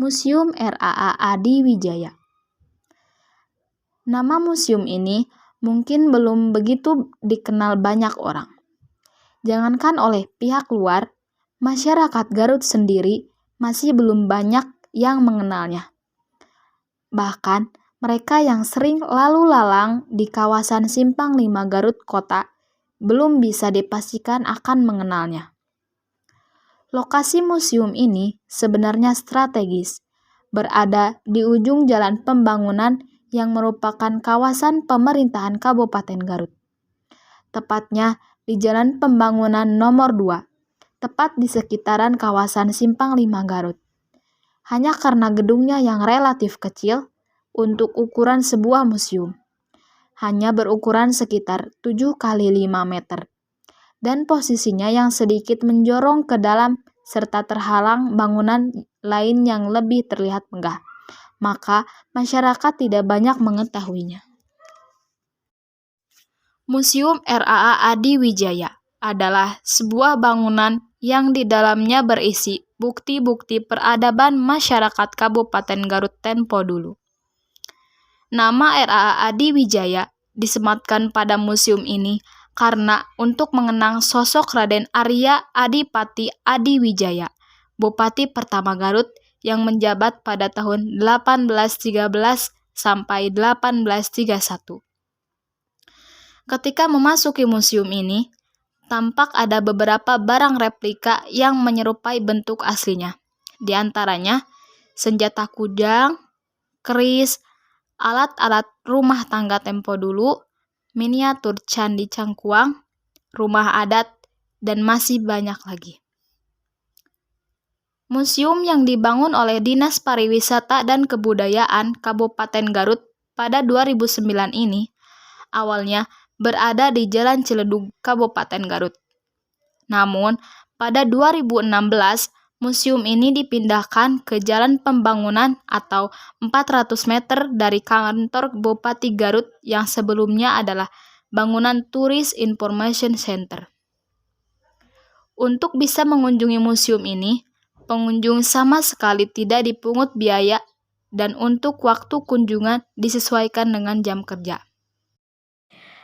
Museum RAA Adi Wijaya. Nama museum ini mungkin belum begitu dikenal banyak orang. Jangankan oleh pihak luar, masyarakat Garut sendiri masih belum banyak yang mengenalnya. Bahkan, mereka yang sering lalu lalang di kawasan Simpang 5 Garut Kota belum bisa dipastikan akan mengenalnya. Lokasi museum ini sebenarnya strategis, berada di ujung jalan pembangunan yang merupakan kawasan pemerintahan Kabupaten Garut. Tepatnya di Jalan Pembangunan nomor 2, tepat di sekitaran kawasan Simpang 5 Garut. Hanya karena gedungnya yang relatif kecil untuk ukuran sebuah museum, hanya berukuran sekitar 7 kali 5 meter, dan posisinya yang sedikit menjorong ke dalam serta terhalang bangunan lain yang lebih terlihat megah, maka masyarakat tidak banyak mengetahuinya. Museum RAA Adi Wijaya adalah sebuah bangunan yang di dalamnya berisi bukti-bukti peradaban masyarakat Kabupaten Garut tempo dulu. Nama RAA Adi Wijaya disematkan pada museum ini karena untuk mengenang sosok Raden Arya Adipati Adi Wijaya, Bupati pertama Garut yang menjabat pada tahun 1813 sampai 1831. Ketika memasuki museum ini, tampak ada beberapa barang replika yang menyerupai bentuk aslinya. Di antaranya, senjata kujang, keris, alat-alat rumah tangga tempo dulu, miniatur Candi Cangkuang, rumah adat, dan masih banyak lagi. Museum yang dibangun oleh Dinas Pariwisata dan Kebudayaan Kabupaten Garut pada 2009 ini awalnya berada di Jalan Ciledug, Kabupaten Garut. Namun, pada 2016, museum ini dipindahkan ke Jalan Pembangunan atau 400 meter dari kantor Bupati Garut yang sebelumnya adalah bangunan Tourist Information Center. Untuk bisa mengunjungi museum ini, pengunjung sama sekali tidak dipungut biaya dan untuk waktu kunjungan disesuaikan dengan jam kerja.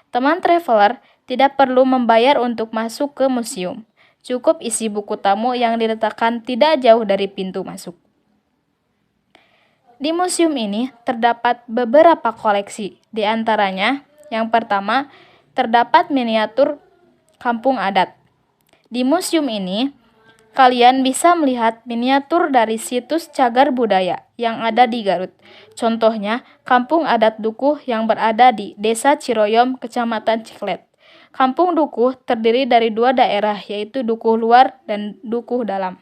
Teman traveler tidak perlu membayar untuk masuk ke museum. Cukup isi buku tamu yang diletakkan tidak jauh dari pintu masuk. Di museum ini terdapat beberapa koleksi. Di antaranya, yang pertama, terdapat miniatur kampung adat. Di museum ini, kalian bisa melihat miniatur dari situs cagar budaya yang ada di Garut. Contohnya, kampung adat Dukuh yang berada di Desa Ciroyom, Kecamatan Ciklet. Kampung Dukuh terdiri dari 2 daerah, yaitu Dukuh Luar dan Dukuh Dalam.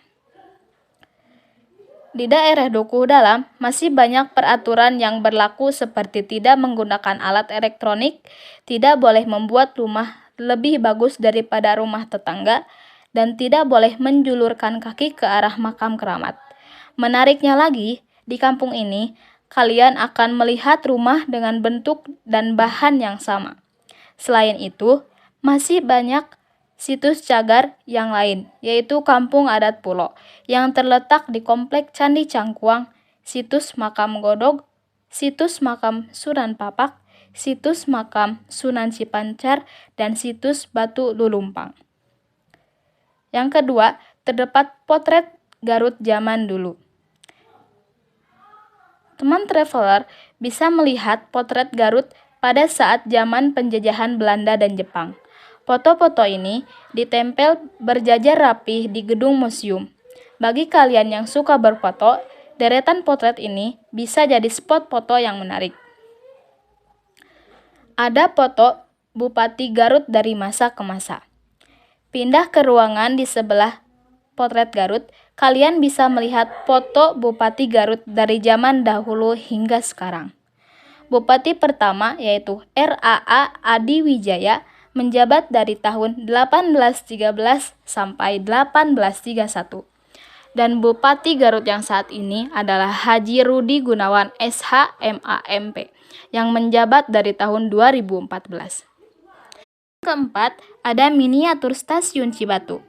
Di daerah Dukuh Dalam masih banyak peraturan yang berlaku seperti tidak menggunakan alat elektronik, tidak boleh membuat rumah lebih bagus daripada rumah tetangga, dan tidak boleh menjulurkan kaki ke arah makam keramat. Menariknya lagi, di kampung ini, kalian akan melihat rumah dengan bentuk dan bahan yang sama. Selain itu, masih banyak situs cagar yang lain, yaitu Kampung Adat Pulo, yang terletak di Komplek Candi Cangkuang, situs Makam Godog, situs Makam Sunan Papak, situs Makam Sunan Cipancar, dan situs Batu Lulumpang. Yang kedua, terdapat potret Garut zaman dulu. Teman traveler bisa melihat potret Garut pada saat zaman penjajahan Belanda dan Jepang. Foto-foto ini ditempel berjajar rapih di gedung museum. Bagi kalian yang suka berfoto, deretan potret ini bisa jadi spot foto yang menarik. Ada foto Bupati Garut dari masa ke masa. Pindah ke ruangan di sebelah potret Garut, kalian bisa melihat foto Bupati Garut dari zaman dahulu hingga sekarang. Bupati pertama yaitu RAA Adi Wijaya menjabat dari tahun 1813 sampai 1831. Dan Bupati Garut yang saat ini adalah Haji Rudi Gunawan SH MAMP yang menjabat dari tahun 2014. Keempat, ada miniatur Stasiun Cibatu.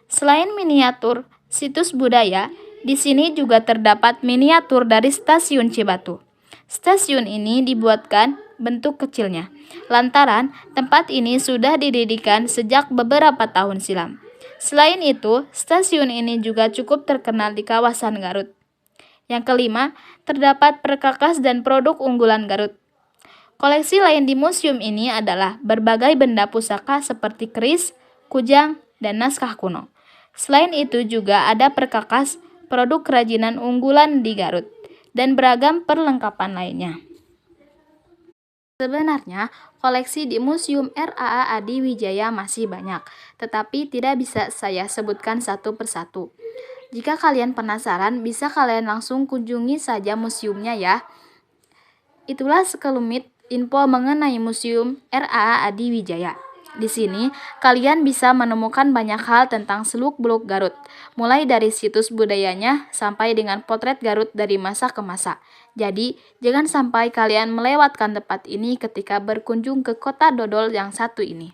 Selain miniatur situs budaya, Di sini juga terdapat miniatur dari stasiun Cibatu. Stasiun ini dibuatkan bentuk kecilnya, lantaran tempat ini sudah didirikan sejak beberapa tahun silam. Selain itu, stasiun ini juga cukup terkenal di kawasan Garut. Yang kelima, terdapat perkakas dan produk unggulan Garut. Koleksi lain di museum ini adalah berbagai benda pusaka seperti keris, kujang, dan naskah kuno. Selain itu juga ada perkakas, produk kerajinan unggulan di Garut, dan beragam perlengkapan lainnya. Sebenarnya, koleksi di Museum RAA Adi Wijaya masih banyak, tetapi tidak bisa saya sebutkan satu persatu. Jika kalian penasaran, bisa kalian langsung kunjungi saja museumnya ya. Itulah sekelumit info mengenai Museum RAA Adi Wijaya. Di sini, kalian bisa menemukan banyak hal tentang seluk-beluk Garut, mulai dari situs budayanya sampai dengan potret Garut dari masa ke masa. Jadi, jangan sampai kalian melewatkan tempat ini ketika berkunjung ke kota dodol yang satu ini.